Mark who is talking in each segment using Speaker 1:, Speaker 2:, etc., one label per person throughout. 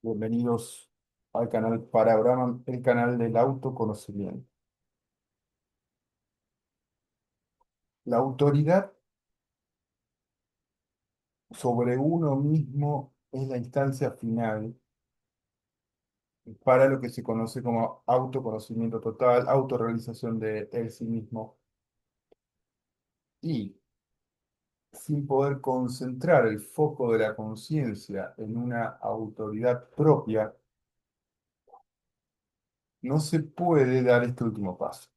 Speaker 1: Bienvenidos al canal Parabrahman, el canal del autoconocimiento. La autoridad sobre uno mismo es la instancia final para lo que se conoce como autoconocimiento total, autorrealización de él sí mismo. Y sin poder concentrar el foco de la conciencia en una autoridad propia, no se puede dar este último paso.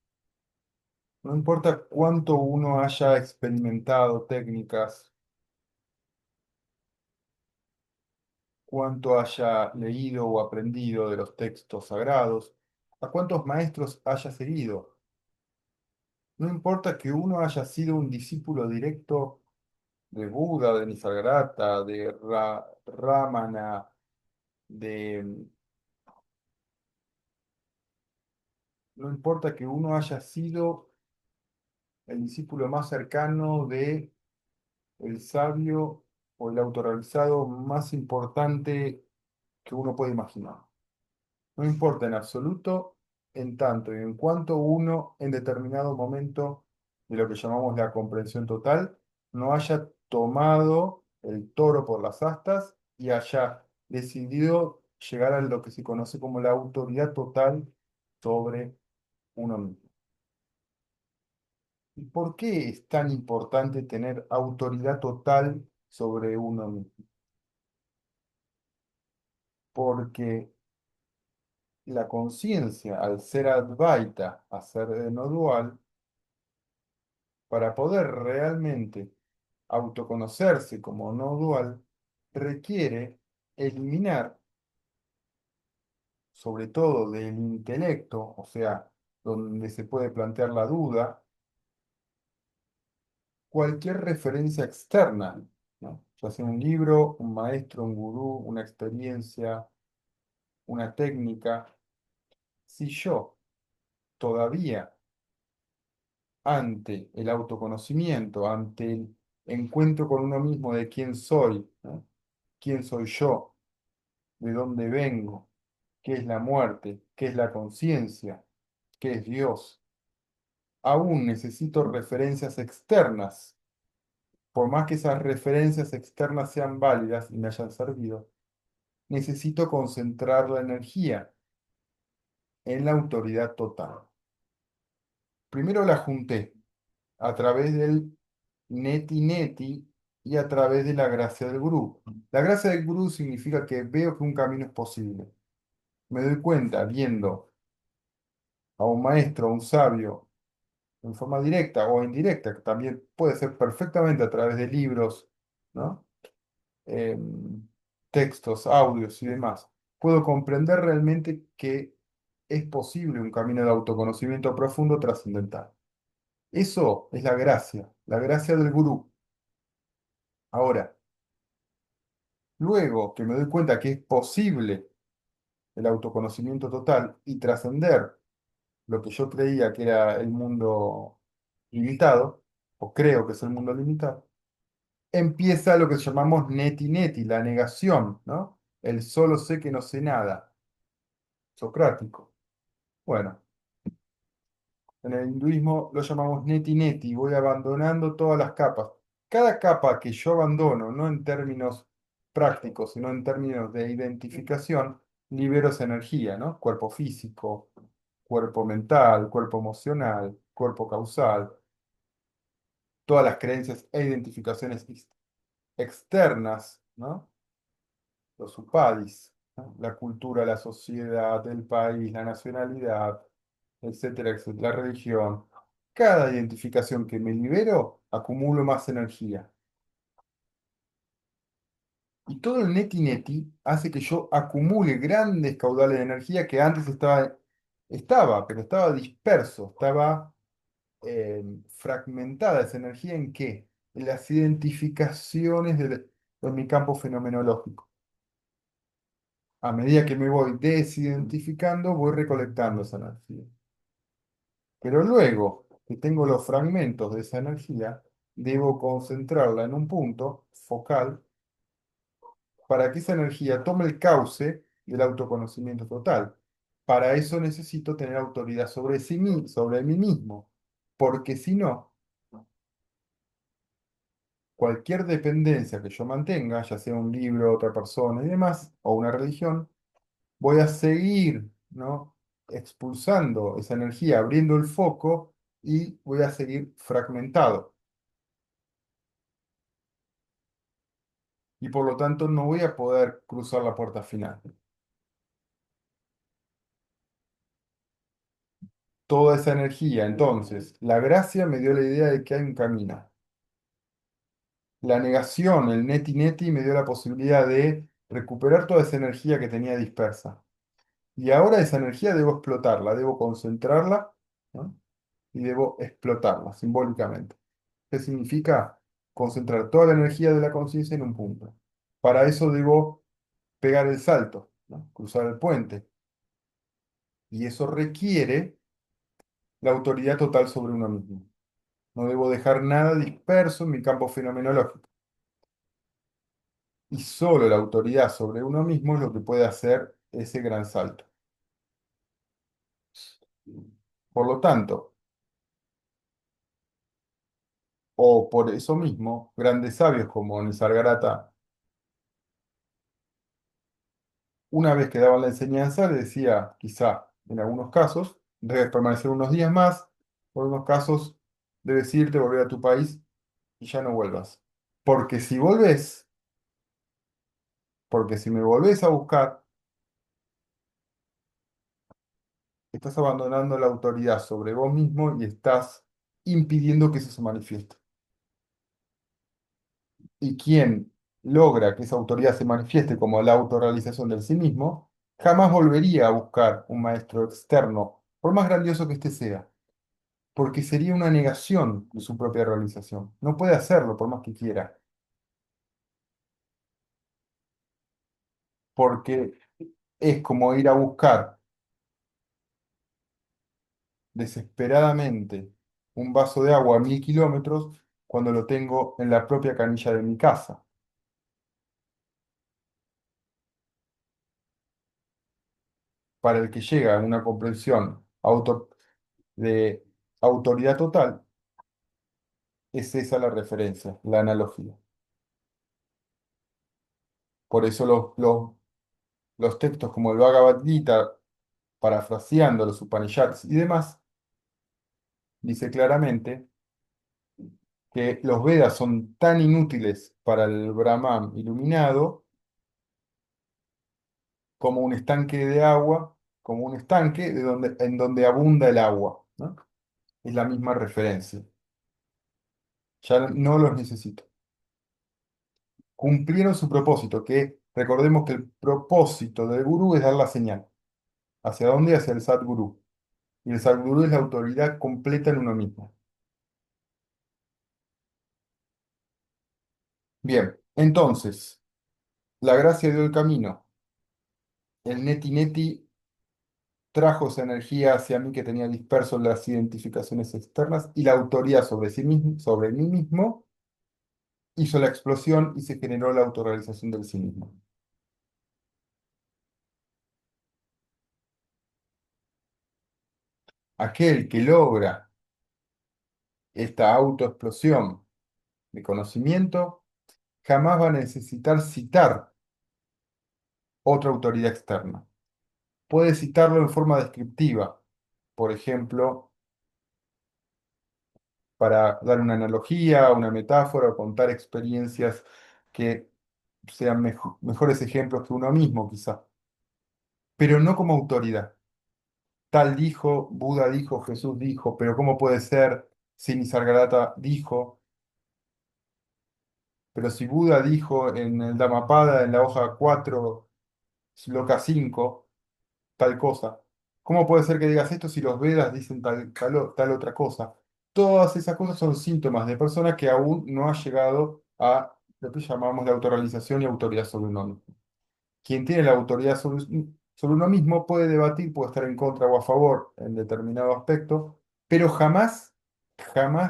Speaker 1: No importa cuánto uno haya experimentado técnicas, cuánto haya leído o aprendido de los textos sagrados, a cuántos maestros haya seguido. No importa que uno haya sido un discípulo directo de Buda, de Nisargadatta, de Ramana, de... No importa que uno haya sido el discípulo más cercano de el sabio o el autorrealizado más importante que uno puede imaginar. No importa en absoluto en tanto y en cuanto uno en determinado momento de lo que llamamos la comprensión total no haya tomado el toro por las astas y haya decidido llegar a lo que se conoce como la autoridad total sobre uno mismo. ¿Y por qué es tan importante tener autoridad total sobre uno mismo? Porque la conciencia, al ser advaita, a ser no dual, para poder realmente autoconocerse como no dual, requiere eliminar, sobre todo del intelecto, o sea, donde se puede plantear la duda, cualquier referencia externa, ¿no? Ya sea un libro, un maestro, un gurú, una experiencia, una técnica. Si yo todavía ante el autoconocimiento, ante el encuentro con uno mismo de quién soy, ¿no? ¿Quién soy yo? ¿De dónde vengo? ¿Qué es la muerte? ¿Qué es la conciencia? ¿Qué es Dios? Aún necesito referencias externas. Por más que esas referencias externas sean válidas y me hayan servido, necesito concentrar la energía en la autoridad total. Primero la junté a través del neti neti y a través de la gracia del gurú. La gracia del gurú significa que veo que un camino es posible. Me doy cuenta viendo a un maestro, a un sabio, en forma directa o indirecta, que también puede ser perfectamente a través de libros, ¿no? Textos, audios y demás. Puedo comprender realmente que es posible un camino de autoconocimiento profundo trascendental. Eso es la gracia del gurú. Ahora, luego que me doy cuenta que es posible el autoconocimiento total y trascender lo que yo creía que era el mundo limitado, o creo que es el mundo limitado, empieza lo que llamamos neti neti, la negación, ¿no? El solo sé que no sé nada, socrático. Bueno, en el hinduismo lo llamamos neti neti, voy abandonando todas las capas. Cada capa que yo abandono, no en términos prácticos, sino en términos de identificación, libero esa energía, ¿no? Cuerpo físico, cuerpo mental, cuerpo emocional, cuerpo causal, todas las creencias e identificaciones externas, ¿no? Los upadis, ¿no? La cultura, la sociedad, el país, la nacionalidad, etcétera, etcétera, la religión. Cada identificación que me libero, acumulo más energía. Y todo el neti neti hace que yo acumule grandes caudales de energía que antes pero estaba disperso, estaba fragmentada esa energía ¿en qué? En las identificaciones de mi campo fenomenológico. A medida que me voy desidentificando, voy recolectando esa energía. Pero luego que tengo los fragmentos de esa energía, debo concentrarla en un punto focal para que esa energía tome el cauce del autoconocimiento total. Para eso necesito tener autoridad sobre sobre mí mismo, porque si no, cualquier dependencia que yo mantenga, ya sea un libro, otra persona y demás, o una religión, voy a seguir, ¿no? Expulsando esa energía, abriendo el foco y voy a seguir fragmentado. Y por lo tanto no voy a poder cruzar la puerta final. Toda esa energía, entonces, la gracia me dio la idea de que hay un camino. La negación, el neti neti, me dio la posibilidad de recuperar toda esa energía que tenía dispersa. Y ahora esa energía debo explotarla, debo concentrarla, ¿no? Y debo explotarla simbólicamente. ¿Qué significa? Concentrar toda la energía de la conciencia en un punto. Para eso debo pegar el salto, ¿no? Cruzar el puente. Y eso requiere la autoridad total sobre uno mismo. No debo dejar nada disperso en mi campo fenomenológico. Y solo la autoridad sobre uno mismo es lo que puede hacer ese gran salto. Por lo tanto, o por eso mismo, grandes sabios como Nisargadatta, una vez que daban la enseñanza, le decía, quizá en algunos casos, debes permanecer unos días más, por unos casos, debes irte, volver a tu país y ya no vuelvas. Porque si volvés, porque si me volvés a buscar, estás abandonando la autoridad sobre vos mismo y estás impidiendo que eso se manifieste. Y quien logra que esa autoridad se manifieste como la autorrealización del sí mismo, jamás volvería a buscar un maestro externo, por más grandioso que éste sea, porque sería una negación de su propia realización. No puede hacerlo por más que quiera, porque es como ir a buscar desesperadamente un vaso de agua a 1000 kilómetros cuando lo tengo en la propia canilla de mi casa. Para el que llega a una comprensión de autoridad total, es esa la referencia, la analogía. Por eso los textos como el Bhagavad Gita, parafraseando los Upanishads y demás, dice claramente que los Vedas son tan inútiles para el Brahman iluminado como un estanque de agua, como un estanque en donde abunda el agua, ¿no? Es la misma referencia. Ya no los necesito. Cumplieron su propósito, que recordemos que el propósito del gurú es dar la señal. ¿Hacia dónde? Hacia el Sadguru. Y el Sadguru es la autoridad completa en uno mismo. Bien, entonces, la gracia dio el camino. El neti neti trajo esa energía hacia mí que tenía disperso las identificaciones externas y la autoridad sobre sí mismo, sobre mí mismo, hizo la explosión y se generó la autorrealización del sí mismo. Aquel que logra esta autoexplosión de conocimiento jamás va a necesitar citar otra autoridad externa. Puede citarlo en forma descriptiva, por ejemplo, para dar una analogía, una metáfora o contar experiencias que sean mejores ejemplos que uno mismo, quizá, pero no como autoridad. Tal dijo, Buda dijo, Jesús dijo, pero ¿cómo puede ser si Nisargadatta dijo? Pero si Buda dijo en el Dhammapada, en la hoja 4, sloka 5 tal cosa, ¿cómo puede ser que digas esto si los Vedas dicen tal otra cosa? Todas esas cosas son síntomas de personas que aún no ha llegado a lo que llamamos la autorrealización y autoridad sobre uno mismo. Quien tiene la autoridad sobre uno mismo puede debatir, puede estar en contra o a favor en determinado aspecto, pero jamás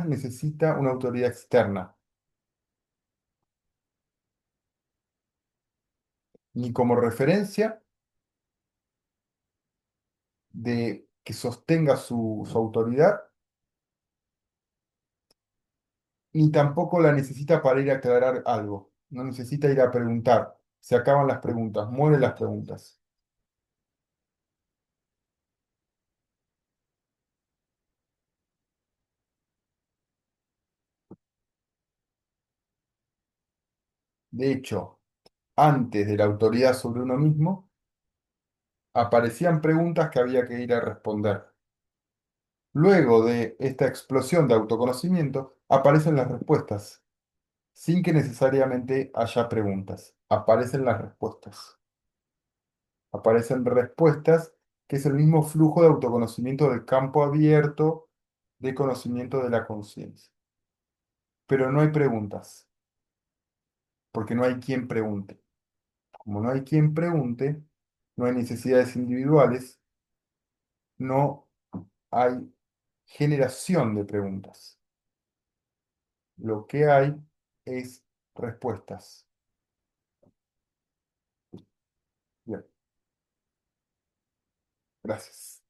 Speaker 1: necesita una autoridad externa, ni como referencia, de que sostenga su autoridad, ni tampoco la necesita para ir a aclarar algo. No necesita ir a preguntar. Se acaban las preguntas, mueren las preguntas. De hecho, antes de la autoridad sobre uno mismo, aparecían preguntas que había que ir a responder. Luego de esta explosión de autoconocimiento, aparecen las respuestas, sin que necesariamente haya preguntas. Aparecen las respuestas. Aparecen respuestas, que es el mismo flujo de autoconocimiento del campo abierto de conocimiento de la conciencia. Pero no hay preguntas, porque no hay quien pregunte. Como no hay quien pregunte, no hay necesidades individuales, no hay generación de preguntas. Lo que hay es respuestas. Bien, gracias.